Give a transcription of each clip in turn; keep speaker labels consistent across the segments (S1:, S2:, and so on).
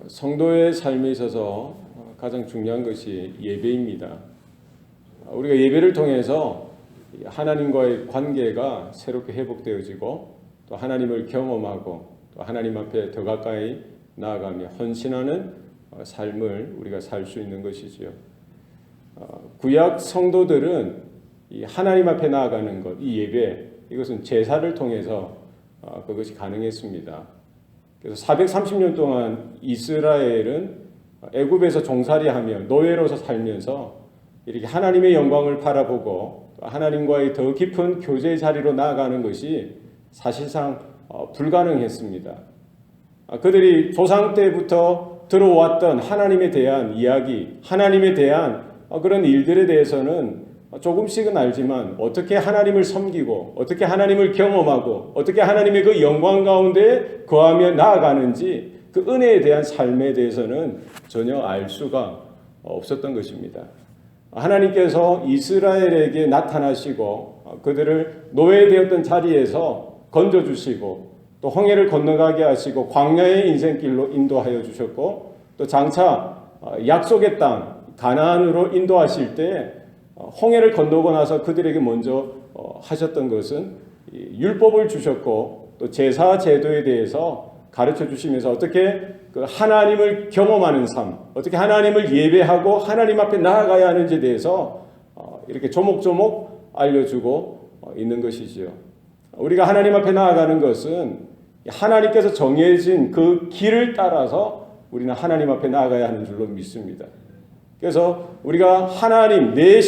S1: 성도의 삶에 있어서 가장 중요한 것이 예배입니다. 우리가 예배를 통해서 하나님과의 관계가 새롭게 회복되어지고 또 하나님을 경험하고 또 하나님 앞에 더 가까이 나아가며 헌신하는 삶을 우리가 살 수 있는 것이지요. 구약 성도들은 이 하나님 앞에 나아가는 것, 이 예배, 이것은 제사를 통해서 그것이 가능했습니다. 그래서 430년 동안 이스라엘은 애굽에서 종살이하며 노예로서 살면서 이렇게 하나님의 영광을 바라보고 하나님과의 더 깊은 교제 자리로 나아가는 것이 사실상 불가능했습니다. 그들이 조상 때부터 들어왔던 하나님에 대한 이야기, 하나님에 대한 그런 일들에 대해서는 조금씩은 알지만 어떻게 하나님을 섬기고 어떻게 하나님을 경험하고 어떻게 하나님의 그 영광 가운데 거하며 나아가는지 그 은혜에 대한 삶에 대해서는 전혀 알 수가 없었던 것입니다. 하나님께서 이스라엘에게 나타나시고 그들을 노예되었던 자리에서 건져주시고 또 홍해를 건너가게 하시고 광야의 인생길로 인도하여 주셨고 또 장차 약속의 땅 가나안으로 인도하실 때 홍해를 건너고 나서 그들에게 먼저 하셨던 것은 율법을 주셨고 또 제사 제도에 대해서 가르쳐 주시면서 어떻게 그 하나님을 경험하는 삶, 어떻게 하나님을 예배하고 하나님 앞에 나아가야 하는지에 대해서 이렇게 조목조목 알려주고 있는 것이지요. 우리가 하나님 앞에 나아가는 것은 하나님께서 정해진 그 길을 따라서 우리는 하나님 앞에 나아가야 하는 줄로 믿습니다. 그래서 우리가 하나님, 내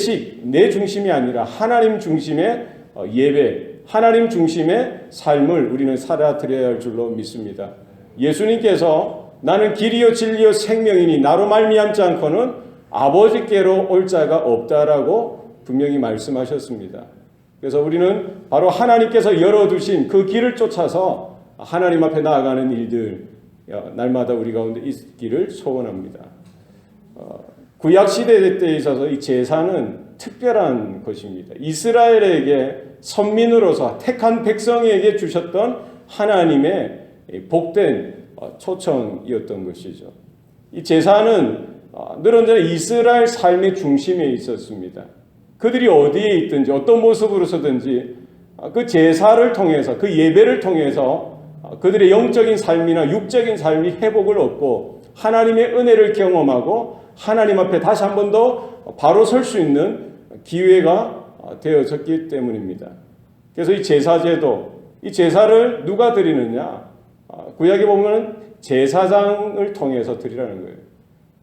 S1: 중심이 아니라 하나님 중심의 예배, 하나님 중심의 삶을 우리는 살아드려야 할 줄로 믿습니다. 예수님께서 나는 길이요 진리요 생명이니 나로 말미암지 않고는 아버지께로 올 자가 없다라고 분명히 말씀하셨습니다. 그래서 우리는 바로 하나님께서 열어두신 그 길을 쫓아서 하나님 앞에 나아가는 일들 날마다 우리 가운데 있기를 소원합니다. 구약시대 때에 있어서 이 제사는 특별한 것입니다. 이스라엘에게 선민으로서 택한 백성에게 주셨던 하나님의 복된 초청이었던 것이죠. 이 제사는 늘 언제나 이스라엘 삶의 중심에 있었습니다. 그들이 어디에 있든지 어떤 모습으로서든지 그 제사를 통해서 그 예배를 통해서 그들의 영적인 삶이나 육적인 삶이 회복을 얻고 하나님의 은혜를 경험하고 하나님 앞에 다시 한 번 더 바로 설 수 있는 기회가 되어졌기 때문입니다. 그래서 이 제사제도, 이 제사를 누가 드리느냐? 구약에 보면 제사장을 통해서 드리라는 거예요.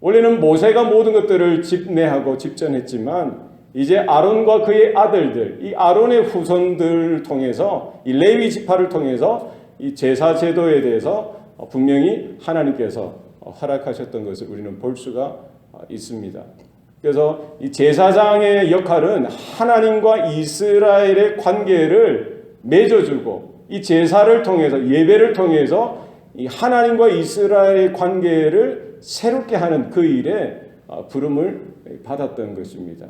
S1: 원래는 모세가 모든 것들을 집례하고 집전했지만 이제 아론과 그의 아들들, 이 아론의 후손들을 통해서 이 레위 지파를 통해서 이 제사제도에 대해서 분명히 하나님께서 허락하셨던 것을 우리는 볼 수가 있습니다. 그래서 이 제사장의 역할은 하나님과 이스라엘의 관계를 맺어주고 이 제사를 통해서 예배를 통해서 이 하나님과 이스라엘의 관계를 새롭게 하는 그 일에 부름을 받았던 것입니다.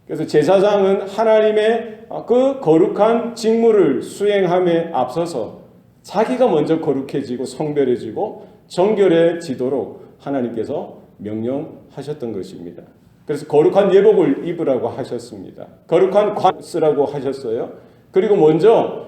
S1: 그래서 제사장은 하나님의 그 거룩한 직무를 수행함에 앞서서 자기가 먼저 거룩해지고 성별해지고 정결해지도록 하나님께서 명령하셨던 것입니다. 그래서 거룩한 예복을 입으라고 하셨습니다. 거룩한 관 쓰라고 하셨어요. 그리고 먼저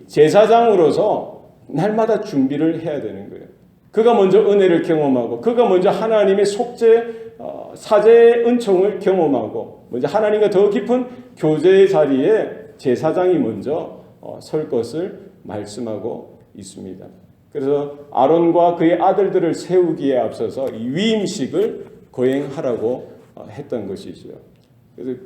S1: 제사장으로서 날마다 준비를 해야 되는 거예요. 그가 먼저 은혜를 경험하고 그가 먼저 하나님의 속죄 사죄의 은총을 경험하고 먼저 하나님과 더 깊은 교제의 자리에 제사장이 먼저 설 것을 말씀하고 있습니다. 그래서 아론과 그의 아들들을 세우기에 앞서서 이 위임식을 거행하라고 했던 것이죠. 그래서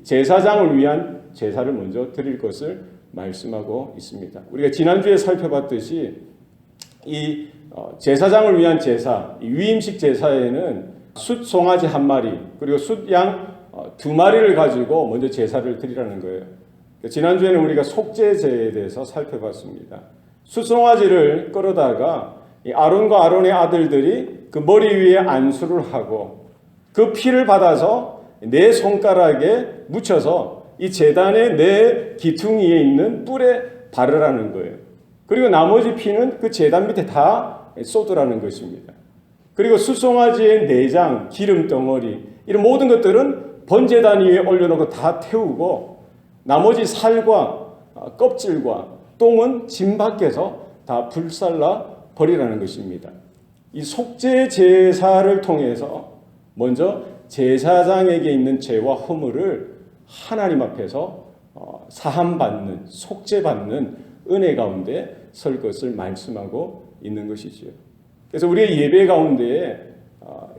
S1: 제사장을 위한 제사를 먼저 드릴 것을 말씀하고 있습니다. 우리가 지난주에 살펴봤듯이 이 제사장을 위한 제사, 이 위임식 제사에는 숫 송아지 한 마리 그리고 숫양 두 마리를 가지고 먼저 제사를 드리라는 거예요. 지난주에는 우리가 속죄제에 대해서 살펴봤습니다. 숫송아지를 끌어다가 아론과 아론의 아들들이 그 머리 위에 안수를 하고 그 피를 받아서 내 손가락에 묻혀서 이 제단의 내 기퉁이에 있는 뿔에 바르라는 거예요. 그리고 나머지 피는 그 제단 밑에 다 쏟으라는 것입니다. 그리고 수송아지의 내장, 기름 덩어리 이런 모든 것들은 번제단 위에 올려놓고 다 태우고 나머지 살과 껍질과 똥은 진 밖에서 다 불살라 버리라는 것입니다. 이 속죄 제사를 통해서 먼저 제사장에게 있는 죄와 허물을 하나님 앞에서 사함받는, 속죄받는 은혜 가운데 설 것을 말씀하고 있는 것이지요. 그래서 우리의 예배 가운데에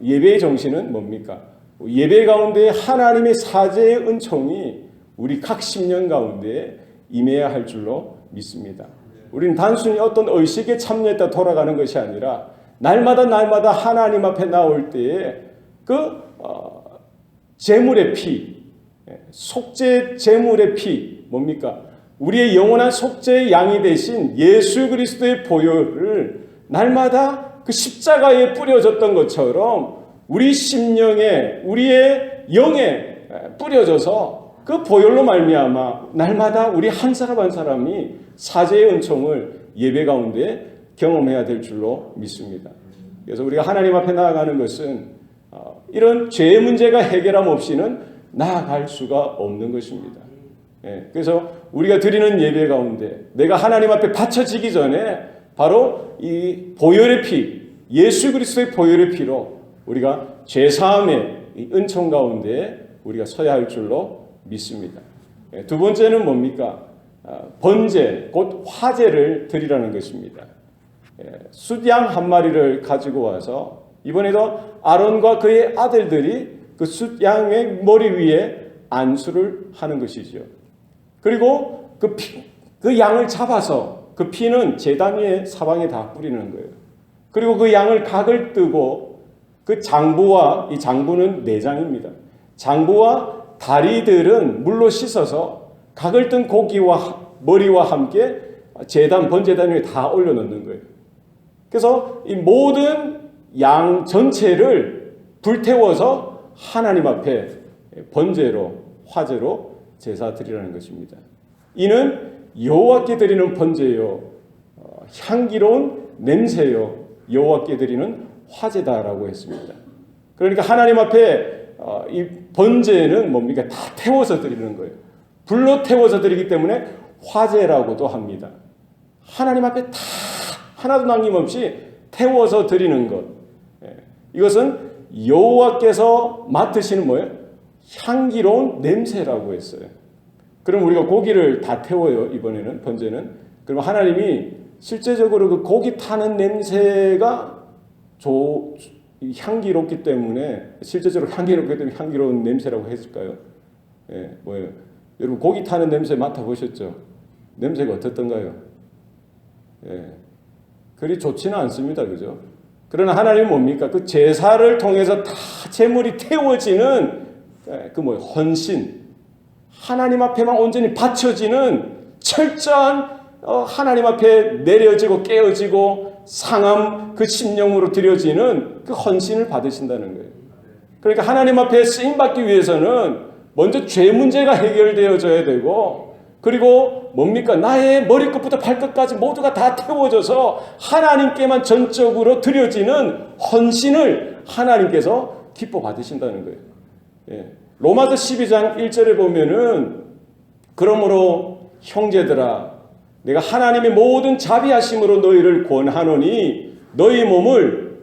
S1: 예배의 정신은 뭡니까? 예배 가운데 하나님의 사죄의 은총이 우리 각 심령 가운데 임해야 할 줄로 믿습니다. 우리는 단순히 어떤 의식에 참여했다 돌아가는 것이 아니라 날마다 하나님 앞에 나올 때에 그 제물의 피, 속죄 제물의 피 뭡니까? 우리의 영원한 속죄의 양이 되신 예수 그리스도의 보혈을 날마다 그 십자가에 뿌려졌던 것처럼 우리 심령에 우리의 영에 뿌려져서 그 보혈로 말미암아 날마다 우리 한 사람 한 사람이 사죄의 은총을 예배 가운데 경험해야 될 줄로 믿습니다. 그래서 우리가 하나님 앞에 나아가는 것은 이런 죄의 문제가 해결함 없이는 나아갈 수가 없는 것입니다. 그래서 우리가 드리는 예배 가운데 내가 하나님 앞에 바쳐지기 전에 바로 이 보혈의 피, 예수 그리스도의 보혈의 피로 우리가 죄사함의 은총 가운데 우리가 서야 할 줄로 믿습니다. 두 번째는 뭡니까? 번제, 곧 화제를 드리라는 것입니다. 숫양 한 마리를 가지고 와서 이번에도 아론과 그의 아들들이 그 숫양의 머리 위에 안수를 하는 것이죠. 그리고 그 양을 잡아서 그 피는 제단 위에 사방에 다 뿌리는 거예요. 그리고 그 양을 각을 뜨고 그 장부와 이 장부는 내장입니다. 장부와 다리들은 물로 씻어서 각을 뜬 고기와 머리와 함께 번제단 위에 다 올려놓는 거예요. 그래서 이 모든 양 전체를 불태워서 하나님 앞에 번제로 화제로 제사 드리라는 것입니다. 이는 여호와께 드리는 번제요 향기로운 냄새요 여호와께 드리는 화제다라고 했습니다. 그러니까 하나님 앞에 이 번제는 뭡니까? 다 태워서 드리는 거예요. 불로 태워서 드리기 때문에 화제라고도 합니다. 하나님 앞에 다 하나도 남김없이 태워서 드리는 것. 이것은 여호와께서 맡으시는 뭐예요? 향기로운 냄새라고 했어요. 그럼 우리가 고기를 다 태워요. 이번에는 번제는. 그럼 하나님이 실제적으로 그 고기 타는 냄새가 향기롭기 때문에 실제적으로 향기롭기 때문에 향기로운 냄새라고 했을까요? 뭐예요? 여러분 고기 타는 냄새 맡아보셨죠? 냄새가 어떻던가요? 그리 좋지는 않습니다. 그죠? 그러나 하나님은 뭡니까? 그 제사를 통해서 다 제물이 태워지는 헌신, 하나님 앞에만 온전히 바쳐지는 철저한 하나님 앞에 내려지고 깨어지고 상함 그 심령으로 드려지는 그 헌신을 받으신다는 거예요. 그러니까 하나님 앞에 쓰임받기 위해서는 먼저 죄 문제가 해결되어져야 되고 그리고 뭡니까? 나의 머리끝부터 발끝까지 모두가 다 태워져서 하나님께만 전적으로 드려지는 헌신을 하나님께서 기뻐 받으신다는 거예요. 로마서 12장 1절에 보면은 그러므로 형제들아 내가 하나님의 모든 자비하심으로 너희를 권하노니 너희 몸을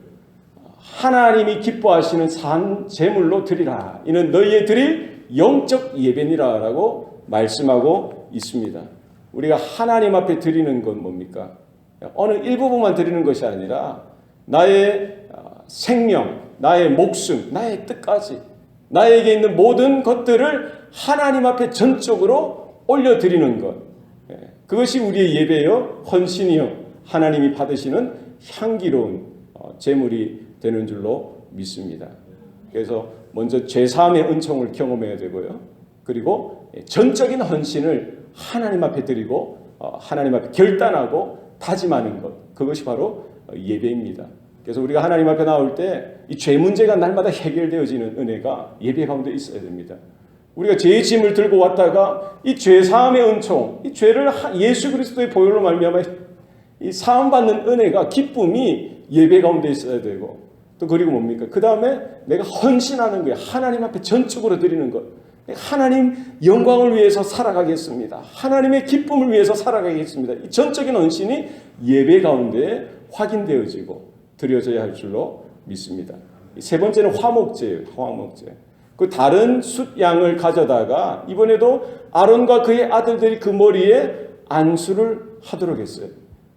S1: 하나님이 기뻐하시는 산 제물로 드리라. 이는 너희의 드릴 영적 예배니라 라고 말씀하고 있습니다. 우리가 하나님 앞에 드리는 건 뭡니까? 어느 일부분만 드리는 것이 아니라 나의 생명, 나의 목숨, 나의 뜻까지 나에게 있는 모든 것들을 하나님 앞에 전적으로 올려드리는 것. 그것이 우리의 예배요, 헌신이요, 하나님이 받으시는 향기로운 제물이 되는 줄로 믿습니다. 그래서 먼저 죄사함의 은총을 경험해야 되고요. 그리고 전적인 헌신을 하나님 앞에 드리고 하나님 앞에 결단하고 다짐하는 것. 그것이 바로 예배입니다. 그래서 우리가 하나님 앞에 나올 때 이 죄 문제가 날마다 해결되어지는 은혜가 예배 가운데 있어야 됩니다. 우리가 죄의 짐을 들고 왔다가 이 죄 사함의 은총, 이 죄를 예수 그리스도의 보혈로 말미암아 이 사함 받는 은혜가 기쁨이 예배 가운데 있어야 되고 또 그리고 뭡니까? 그 다음에 내가 헌신하는 거예요. 하나님 앞에 전적으로 드리는 것. 하나님 영광을 위해서 살아가겠습니다. 하나님의 기쁨을 위해서 살아가겠습니다. 이 전적인 헌신이 예배 가운데 확인되어지고 드려져야 할 줄로 믿습니다. 세 번째는 화목제예요. 화목제. 그 다른 숫 양을 가져다가 이번에도 아론과 그의 아들들이 그 머리에 안수를 하도록 했어요.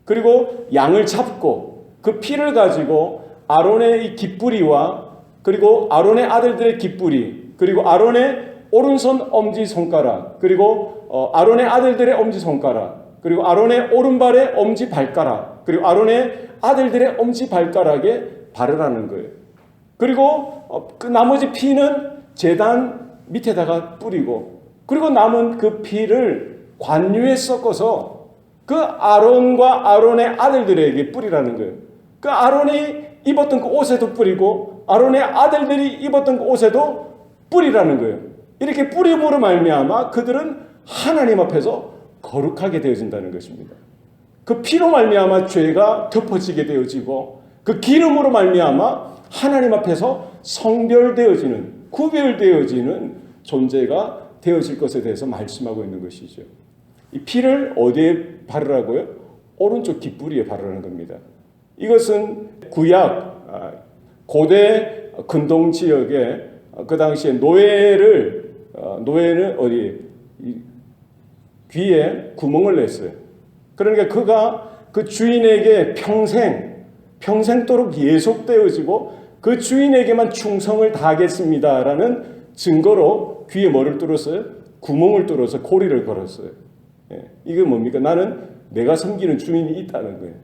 S1: 그리고 양을 잡고 그 피를 가지고 아론의 이 깃뿌리와 그리고 아론의 아들들의 깃뿌리 그리고 아론의 오른손 엄지손가락 그리고 아론의 아들들의 엄지손가락 그리고 아론의 오른발의 엄지발가락 그리고 아론의 아들들의 엄지발가락에 바르라는 거예요. 그리고 그 나머지 피는 제단 밑에다가 뿌리고 그리고 남은 그 피를 관유에 섞어서 그 아론과 아론의 아들들에게 뿌리라는 거예요. 그 아론이 입었던 그 옷에도 뿌리고 아론의 아들들이 입었던 그 옷에도 뿌리라는 거예요. 이렇게 뿌림으로 말미암아 그들은 하나님 앞에서 거룩하게 되어진다는 것입니다. 그 피로 말미암아 죄가 덮어지게 되어지고 그 기름으로 말미암아 하나님 앞에서 성별되어지는 구별되어지는 존재가 되어질 것에 대해서 말씀하고 있는 것이죠. 이 피를 어디에 바르라고요? 오른쪽 깃뿌리에 바르라는 겁니다. 이것은 구약 고대 근동 지역에 그 당시에 노예는 어디 귀에 구멍을 냈어요. 그러니까 그가 그 주인에게 평생도록 예속되어지고 그 주인에게만 충성을 다하겠습니다라는 증거로 귀에 뭐를 뚫었어요? 구멍을 뚫어서 고리를 걸었어요. 이게 뭡니까? 나는 내가 섬기는 주인이 있다는 거예요.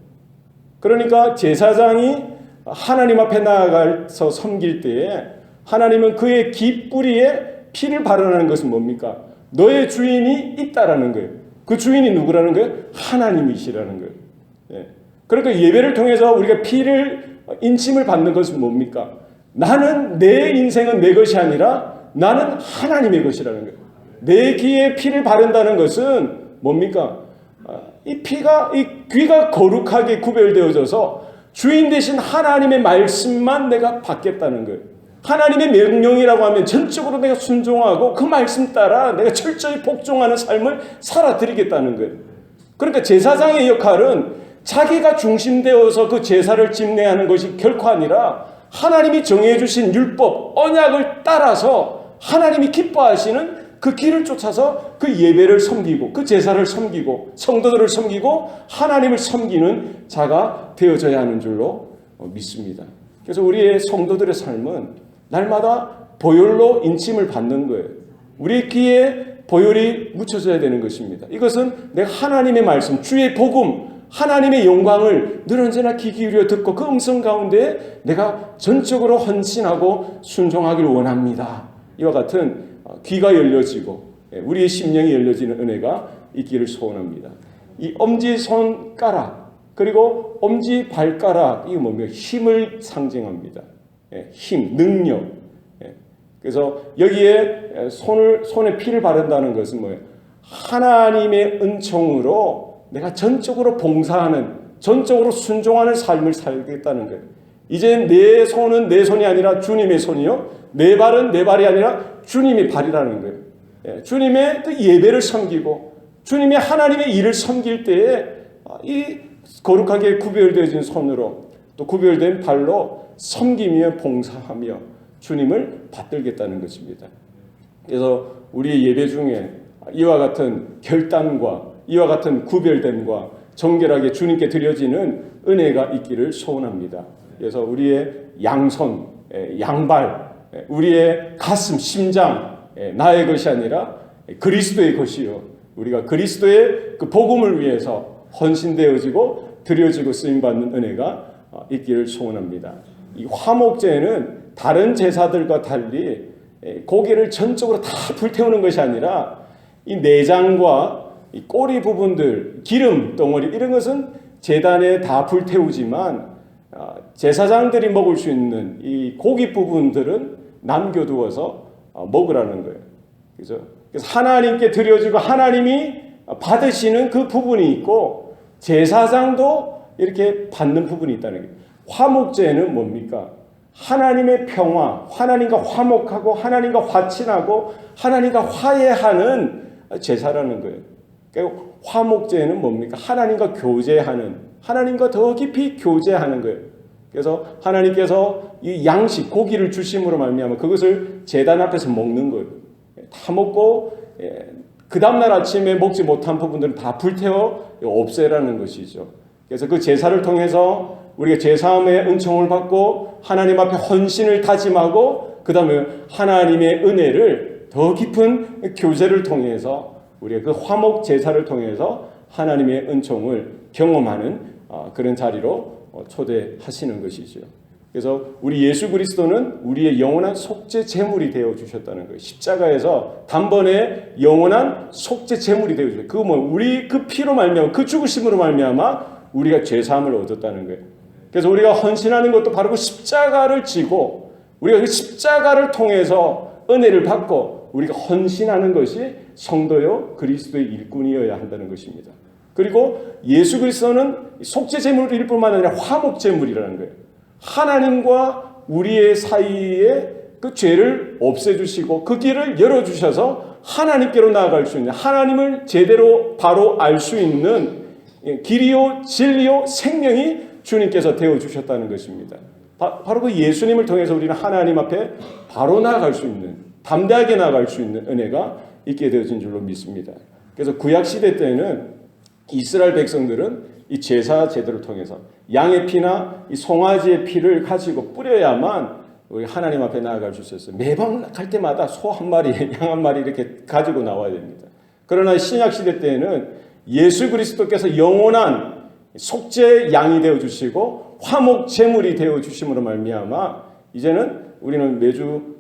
S1: 그러니까 제사장이 하나님 앞에 나아가서 섬길 때에 하나님은 그의 깃뿌리에 피를 바르라는 것은 뭡니까? 너의 주인이 있다라는 거예요. 그 주인이 누구라는 거예요? 하나님이시라는 거예요. 그러니까 예배를 통해서 우리가 피를 인침을 받는 것은 뭡니까? 나는 내 인생은 내 것이 아니라 나는 하나님의 것이라는 거예요. 내 귀에 피를 바른다는 것은 뭡니까? 이 피가 이 귀가 거룩하게 구별되어져서 주인 대신 하나님의 말씀만 내가 받겠다는 거예요. 하나님의 명령이라고 하면 전적으로 내가 순종하고 그 말씀 따라 내가 철저히 복종하는 삶을 살아드리겠다는 거예요. 그러니까 제사장의 역할은 자기가 중심되어서 그 제사를 집례하는 것이 결코 아니라 하나님이 정해주신 율법, 언약을 따라서 하나님이 기뻐하시는 그 길을 쫓아서 그 예배를 섬기고 그 제사를 섬기고 성도들을 섬기고 하나님을 섬기는 자가 되어져야 하는 줄로 믿습니다. 그래서 우리의 성도들의 삶은 날마다 보혈로 인침을 받는 거예요. 우리 귀에 보혈이 묻혀져야 되는 것입니다. 이것은 내가 하나님의 말씀, 주의 복음, 하나님의 영광을 늘 언제나 귀 기울여 듣고 그 음성 가운데 내가 전적으로 헌신하고 순종하기를 원합니다. 이와 같은 귀가 열려지고 우리의 심령이 열려지는 은혜가 있기를 소원합니다. 이 엄지손가락 그리고 엄지발가락 이거 뭡니까? 힘을 상징합니다. 힘, 능력. 그래서 여기에 손에 피를 바른다는 것은 뭐예요? 하나님의 은총으로 내가 전적으로 봉사하는, 전적으로 순종하는 삶을 살겠다는 거예요. 이제 내 손은 내 손이 아니라 주님의 손이요. 내 발은 내 발이 아니라 주님의 발이라는 거예요. 주님의 그 예배를 섬기고 주님의 하나님의 일을 섬길 때에 이 거룩하게 구별되어진 손으로 또 구별된 발로 섬기며 봉사하며 주님을 받들겠다는 것입니다. 그래서 우리의 예배 중에 이와 같은 결단과 이와 같은 구별됨과 정결하게 주님께 드려지는 은혜가 있기를 소원합니다. 그래서 우리의 양손, 양발, 우리의 가슴, 심장, 나의 것이 아니라 그리스도의 것이요. 우리가 그리스도의 그 복음을 위해서 헌신되어지고 드려지고 쓰임받는 은혜가 있기를 소원합니다. 이 화목제는 다른 제사들과 달리 고기를 전적으로 다 불태우는 것이 아니라 이 내장과 이 꼬리 부분들, 기름 덩어리 이런 것은 제단에 다 불태우지만 제사장들이 먹을 수 있는 이 고기 부분들은 남겨두어서 먹으라는 거예요. 그래서 하나님께 드려지고 하나님이 받으시는 그 부분이 있고 제사장도 이렇게 받는 부분이 있다는 거예요. 화목제는 뭡니까? 하나님의 평화, 하나님과 화목하고 하나님과 화친하고 하나님과 화해하는 제사라는 거예요. 그러니까 화목제는 뭡니까? 하나님과 교제하는, 하나님과 더 깊이 교제하는 거예요. 그래서 하나님께서 이 양식, 고기를 주심으로 말미암아 그것을 제단 앞에서 먹는 거예요. 다 먹고 그 다음날 아침에 먹지 못한 부분들은 다 불태워 없애라는 것이죠. 그래서 그 제사를 통해서 우리가 제사함의 은총을 받고 하나님 앞에 헌신을 다짐하고 그 다음에 하나님의 은혜를 더 깊은 교제를 통해서 우리가 그 화목 제사를 통해서 하나님의 은총을 경험하는 그런 자리로 초대하시는 것이죠. 그래서 우리 예수 그리스도는 우리의 영원한 속죄 제물이 되어 주셨다는 거예요. 십자가에서 단번에 영원한 속죄 제물이 되어 주셨어요. 그거 우리 그 피로 말미암아 그 죽으심으로 말미암아 우리가 죄 사함을 얻었다는 거예요. 그래서 우리가 헌신하는 것도 바로 그 십자가를 지고 우리가 그 십자가를 통해서 은혜를 받고 우리가 헌신하는 것이 성도요 그리스도의 일꾼이어야 한다는 것입니다. 그리고 예수 그리스도는 속죄 제물일 뿐만 아니라 화목 제물이라는 거예요. 하나님과 우리의 사이에 그 죄를 없애주시고 그 길을 열어주셔서 하나님께로 나아갈 수 있는, 하나님을 제대로 바로 알 수 있는 길이요 진리요 생명이 주님께서 되어주셨다는 것입니다. 바로 그 예수님을 통해서 우리는 하나님 앞에 바로 나아갈 수 있는, 담대하게 나아갈 수 있는 은혜가 있게 되어진 줄로 믿습니다. 그래서 구약시대 때는 이스라엘 백성들은 이 제사 제도를 통해서 양의 피나 이 송아지의 피를 가지고 뿌려야만 우리 하나님 앞에 나아갈 수 있었어요. 매번 갈 때마다 소 한 마리, 양 한 마리 이렇게 가지고 나와야 됩니다. 그러나 신약시대 때에는 예수 그리스도께서 영원한 속죄 양이 되어주시고 화목 제물이 되어주심으로 말미암아 이제는 우리는 매주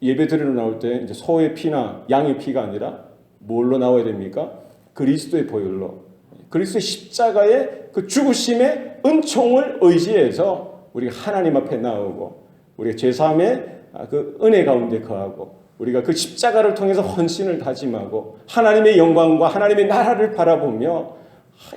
S1: 예배 드리러 나올 때 이제 소의 피나 양의 피가 아니라 뭘로 나와야 됩니까? 그리스도의 보혈로, 그리스도의 십자가의 그 죽으심의 은총을 의지해서 우리가 하나님 앞에 나오고 우리가 죄사함의 그 은혜 가운데 거하고 우리가 그 십자가를 통해서 헌신을 다짐하고 하나님의 영광과 하나님의 나라를 바라보며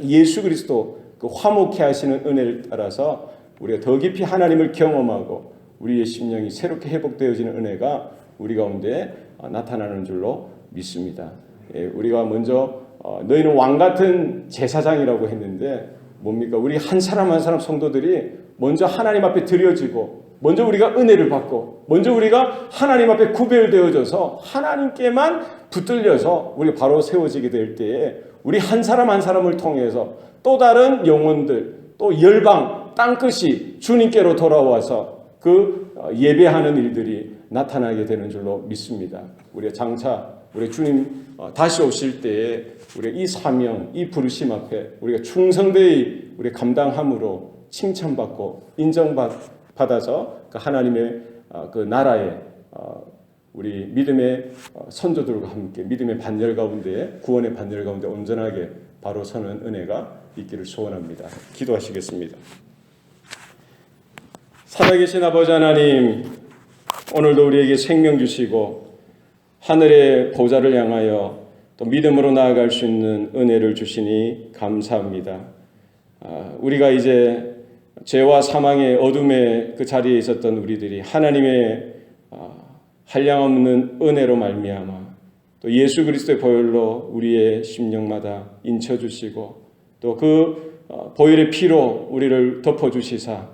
S1: 예수 그리스도 그 화목케 하시는 은혜를 따라서 우리가 더 깊이 하나님을 경험하고 우리의 심령이 새롭게 회복되어지는 은혜가 우리 가운데 나타나는 줄로 믿습니다. 우리가 먼저 너희는 왕같은 제사장이라고 했는데 뭡니까? 우리 한 사람 한 사람 성도들이 먼저 하나님 앞에 드려지고 먼저 우리가 은혜를 받고 먼저 우리가 하나님 앞에 구별되어져서 하나님께만 붙들려서 우리가 바로 세워지게 될 때에 우리 한 사람 한 사람을 통해서 또 다른 영혼들 또 열방 땅끝이 주님께로 돌아와서 그 예배하는 일들이 나타나게 되는 줄로 믿습니다. 우리가 장차 우리 주님 다시 오실 때에 우리 이 사명, 이 부르심 앞에 우리가 충성되이 우리 감당함으로 칭찬받고 인정받아서 그 하나님의 그 나라에 우리 믿음의 선조들과 함께 믿음의 반열 가운데 구원의 반열 가운데 온전하게 바로 서는 은혜가 있기를 소원합니다. 기도하시겠습니다. 살아계신 아버지 하나님, 오늘도 우리에게 생명 주시고 하늘의 보좌를 향하여 또 믿음으로 나아갈 수 있는 은혜를 주시니 감사합니다. 우리가 이제 죄와 사망의 어둠의 그 자리에 있었던 우리들이 하나님의 한량없는 은혜로 말미암아 또 예수 그리스도의 보혈로 우리의 심령마다 인쳐주시고 또 그 보혈의 피로 우리를 덮어주시사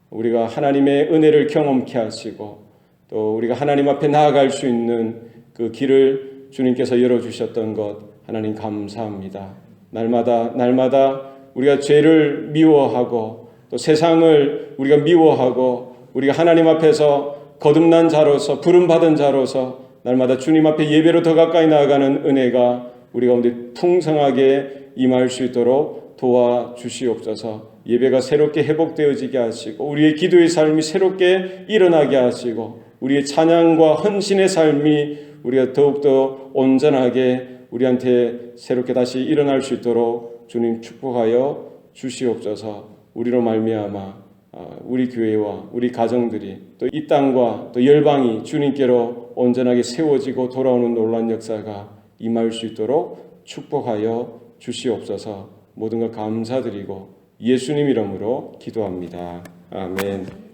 S1: 우리가 하나님의 은혜를 경험케 하시고 또 우리가 하나님 앞에 나아갈 수 있는 그 길을 주님께서 열어주셨던 것 하나님 감사합니다. 날마다 우리가 죄를 미워하고 또 세상을 우리가 미워하고 우리가 하나님 앞에서 거듭난 자로서 부름받은 자로서 날마다 주님 앞에 예배로 더 가까이 나아가는 은혜가 우리 가운데 풍성하게 임할 수 있도록 도와주시옵소서. 예배가 새롭게 회복되어지게 하시고 우리의 기도의 삶이 새롭게 일어나게 하시고 우리의 찬양과 헌신의 삶이 우리가 더욱더 온전하게 우리한테 새롭게 다시 일어날 수 있도록 주님 축복하여 주시옵소서. 우리로 말미암아 우리 교회와 우리 가정들이 또 이 땅과 또 열방이 주님께로 온전하게 세워지고 돌아오는 놀라운 역사가 임할 수 있도록 축복하여 주시옵소서. 모든 것 감사드리고 예수님 이름으로 기도합니다. 아멘.